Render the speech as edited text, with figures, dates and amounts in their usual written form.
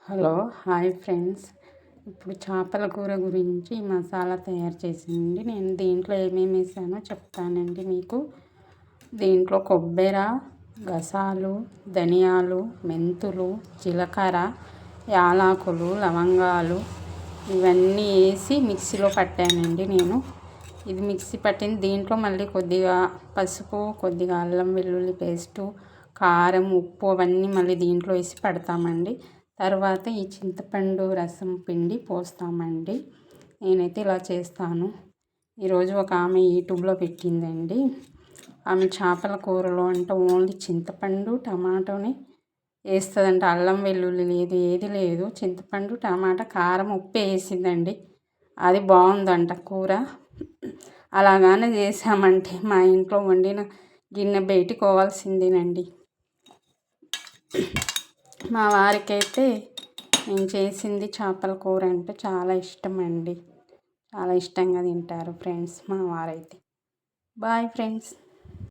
Hello hi friends. ఇప్పుడు చేపల కూర గురించి మసాలా తయారు చేసింది. నేను దీంట్లో ఏమేమి వేసానో చెప్తానండి మీకు. దీంట్లో కొబ్బరి, గసాలు, ధనియాలు, మెంతులు, జీలకర్ర, యాలకులు, లవంగాలు ఇవన్నీ వేసి మిక్సీలో పట్టానండి నేను. ఇది మిక్సీ పట్టింది. దీంట్లో మళ్ళీ కొద్దిగా పసుపు, కొద్దిగా అల్లం వెల్లుల్లి పేస్టు, కారం, ఉప్పు అవన్నీ మళ్ళీ దీంట్లో వేసి పడతామండి. తర్వాత ఈ చింతపండు రసం పిండి పోస్తామండి. నేనైతే ఇలా చేస్తాను. ఈరోజు ఒక ఆమె యూట్యూబ్లో పెట్టిందండి. ఆమె చేపల కూరలో అంటే ఓన్లీ చింతపండు టమాటోని వేస్తుందంట. అల్లం వెల్లుల్లి లేదు, ఏది లేదు. చింతపండు టమాటా కారం ఉప్పు వేసిందండి. అది బాగుందంట కూర. అలాగానే చేసామంటే మా ఇంట్లో వండిన గిన్నె బయటికి పోవాల్సిందేనండి. మా వారికైతే నేను చేసింది చేపల కూర అంటే చాలా ఇష్టం అండి. చాలా ఇష్టంగా తింటారు ఫ్రెండ్స్ మా వారైతే. Boy friends.